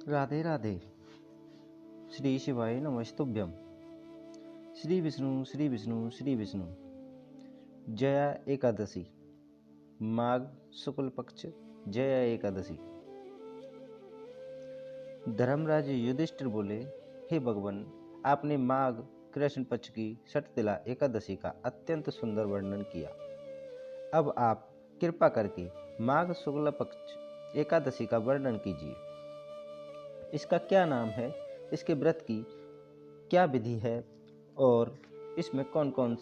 राधे राधे। श्री शिवाय नमस्तुभ्यम। श्री विष्णु श्री विष्णु श्री विष्णु। जया एकादशी, माघ शुक्ल पक्ष जया एकादशी। धर्मराज युधिष्ठिर बोले, हे भगवान, आपने माघ कृष्ण पक्ष की षटतिला एकादशी का अत्यंत सुंदर वर्णन किया। अब आप कृपा करके माघ शुक्ल पक्ष एकादशी का वर्णन कीजिए। इसका क्या नाम है, इसके व्रत की क्या विधि है और इसमें कौन कौन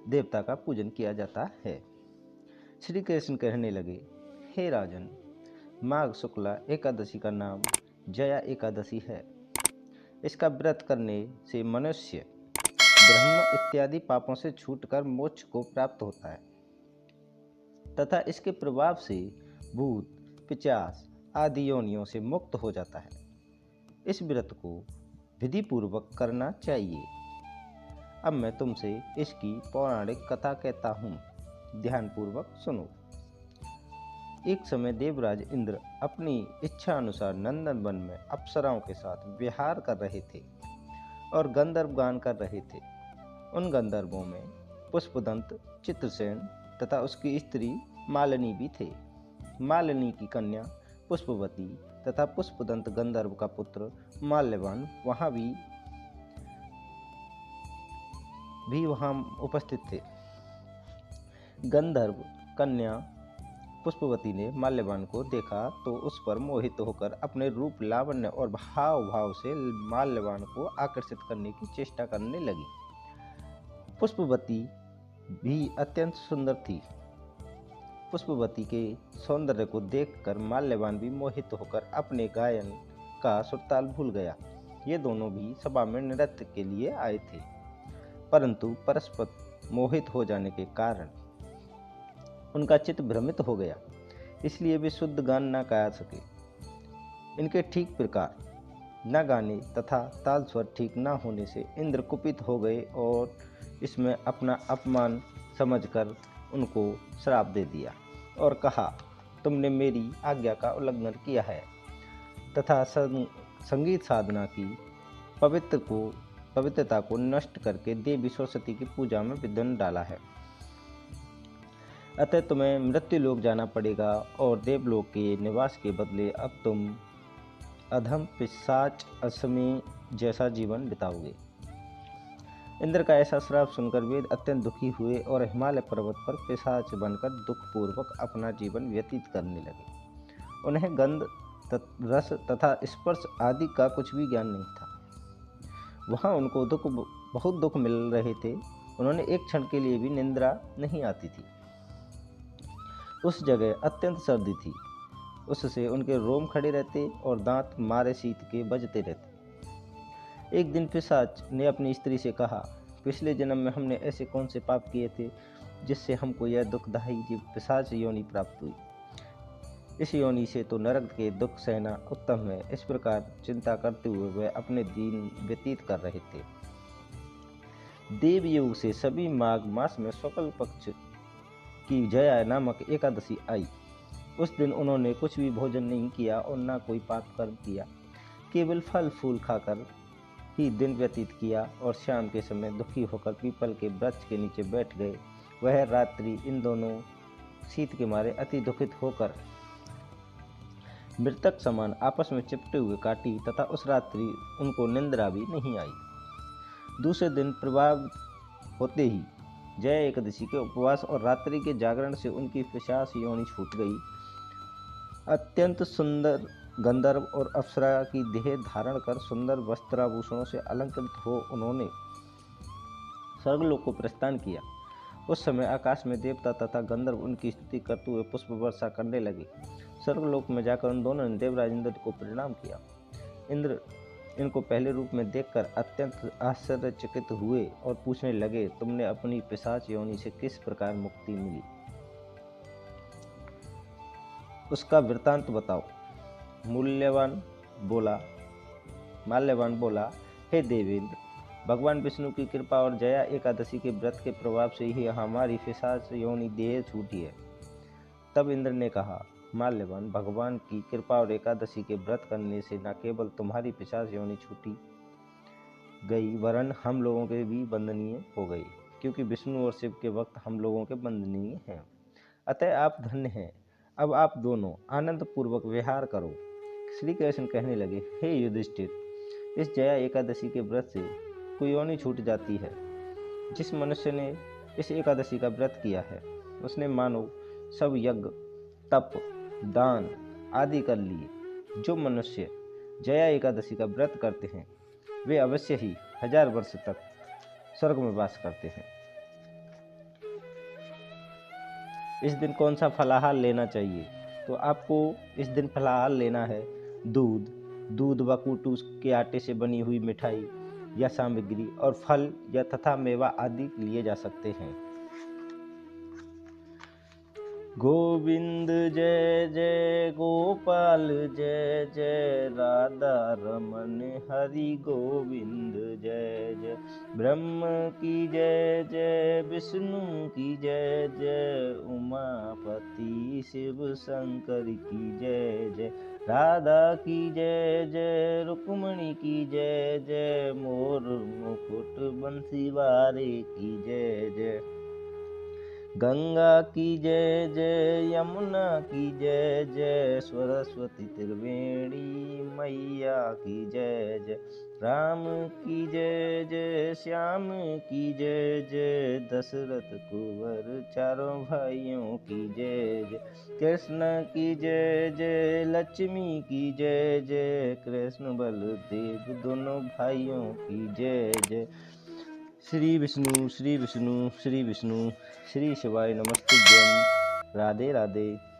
देवता का पूजन किया जाता है। श्री कृष्ण कहने लगे, हे राजन, माघ शुक्ला एकादशी का नाम जया एकादशी है। इसका व्रत करने से मनुष्य ब्रह्म इत्यादि पापों से छूटकर मोक्ष को प्राप्त होता है तथा इसके प्रभाव से भूत पिशाच आदि योनियों से मुक्त हो जाता है। इस व्रत को विधि पूर्वक करना चाहिए। अब मैं तुमसे इसकी पौराणिक कथा कहता हूँ, ध्यान पूर्वक सुनो। एक समय देवराज इंद्र अपनी इच्छा अनुसार नंदन वन में अप्सराओं के साथ विहार कर रहे थे और गंधर्व गान कर रहे थे। उन गंधर्वों में पुष्पदंत, चित्रसेन तथा उसकी स्त्री मालिनी भी थे। मालिनी की कन्या पुष्पवती तथा पुष्पदंत गंधर्व का पुत्र माल्यवान वहां उपस्थित थे। गंधर्व कन्या पुष्पवती ने माल्यवान को देखा तो उस पर मोहित होकर अपने रूप, लावण्य और भाव भाव से माल्यवान को आकर्षित करने की चेष्टा करने लगी। पुष्पवती भी अत्यंत सुंदर थी। पुष्पवती के सौंदर्य को देखकर माल्यवान भी मोहित होकर अपने गायन का सुरताल भूल गया। ये दोनों भी सभा में नृत्य के लिए आए थे, परंतु परस्पर मोहित हो जाने के कारण उनका चित्त भ्रमित हो गया, इसलिए वे शुद्ध गान न गा सके। इनके ठीक प्रकार न गाने तथा ताल स्वर ठीक न होने से इंद्र कुपित हो गए और इसमें अपना अपमान समझकर उनको श्राप दे दिया और कहा, तुमने मेरी आज्ञा का उल्लंघन किया है तथा संगीत साधना की पवित्रता को नष्ट करके देवी सरस्वती की पूजा में विघ्न डाला है। अतः तुम्हें मृत्युलोक जाना पड़ेगा और देवलोक के निवास के बदले अब तुम अधम पिशाच असमी जैसा जीवन बिताओगे। इंद्र का ऐसा श्राप सुनकर वे अत्यंत दुखी हुए और हिमालय पर्वत पर पिशाच बनकर दुखपूर्वक अपना जीवन व्यतीत करने लगे। उन्हें गंध, रस तथा स्पर्श आदि का कुछ भी ज्ञान नहीं था। वहाँ उनको बहुत दुख मिल रहे थे। उन्होंने एक क्षण के लिए भी निंद्रा नहीं आती थी। उस जगह अत्यंत सर्दी थी, उससे उनके रोम खड़े रहते और दांत मारे शीत के बजते रहते। एक दिन पिशाच ने अपनी स्त्री से कहा, पिछले जन्म में हमने ऐसे कौन से पाप किए थे जिससे हमको यह दुखदायी पिशाच योनि प्राप्त हुई। इस योनि से तो नरक के दुख सहना उत्तम है। इस प्रकार चिंता करते हुए वह अपने दिन व्यतीत कर रहे थे। देवयोग से सभी माघ मास में शुक्ल पक्ष की जया नामक एकादशी आई। उस दिन उन्होंने कुछ भी भोजन नहीं किया और न कोई पाप कर्म किया, केवल फल फूल खाकर ही दिन व्यतीत किया और शाम के समय दुखी होकर पीपल के वृक्ष के नीचे बैठ गए। वह रात्रि इन दोनों शीत के मारे अति दुखित होकर मृतक समान आपस में चिपटे हुए काटी तथा उस रात्रि उनको निंद्रा भी नहीं आई। दूसरे दिन प्रभाव होते ही जया एकादशी के उपवास और रात्रि के जागरण से उनकी पिशाच योनि छूट गई। अत्यंत सुंदर गंधर्व और अप्सरा की देह धारण कर सुंदर वस्त्राभूषणों से अलंकृत हो उन्होंने स्वर्गलोक को प्रस्थान किया। उस समय आकाश में देवता तथा गंधर्व उनकी स्तुति करते हुए पुष्प वर्षा करने लगे। स्वर्गलोक में जाकर उन दोनों ने देवराज इंद्र को प्रणाम किया। इंद्र इनको पहले रूप में देखकर अत्यंत आश्चर्यचकित हुए और पूछने लगे, तुमने अपनी पिशाच योनि से किस प्रकार मुक्ति मिली, उसका वृतांत बताओ। माल्यवान बोला, हे देवेंद्र, भगवान विष्णु की कृपा और जया एकादशी के व्रत के प्रभाव से ही हमारी पिशाच योनि देह छूटी है। तब इंद्र ने कहा, माल्यवान, भगवान की कृपा और एकादशी के व्रत करने से न केवल तुम्हारी पिशाच योनि छूटी गई वरन हम लोगों के भी वंदनीय हो गई, क्योंकि विष्णु और शिव के भक्त हम लोगों के वंदनीय हैं। अतः आप धन्य हैं। अब आप दोनों आनंद पूर्वक विहार करो। श्री कृष्ण कहने लगे, हे युधिष्ठिर, इस जया एकादशी के व्रत से कोई योनि छूट जाती है। जिस मनुष्य ने इस एकादशी का व्रत किया है उसने मानो सब यज्ञ, तप, दान आदि कर लिए। जो मनुष्य जया एकादशी का व्रत करते हैं वे अवश्य ही 1000 वर्ष तक स्वर्ग में वास करते हैं। इस दिन कौन सा फलाहार लेना चाहिए? तो आपको इस दिन फलाहार लेना है दूध व कूटू के आटे से बनी हुई मिठाई या सामग्री और फल या तथा मेवा आदि लिए जा सकते हैं। गोविंद जय जय गोपाल जय जय राधा रमन हरि गोविंद जय जय। ब्रह्म की जय जय विष्णु की जय जय, उमापति शिव शंकर की जय जय। राधा की जय जय रुक्मणी की जय जय, मोर मुकुट बंसी वारे की जय जय। गंगा की जय जय यमुना की जय जय, सरस्वती त्रिवेणी मैया की जय जय। राम की जय जय श्याम की जय जय, दशरथ कुंवर चारों भाइयों की जय जय। कृष्ण की जय जय लक्ष्मी की जय जय, कृष्ण बलदेव दोनों भाइयों की जय जय। श्री विष्णु श्री विष्णु श्री विष्णु। श्री शिवाय नमस्तुभ्यं। राधे राधे।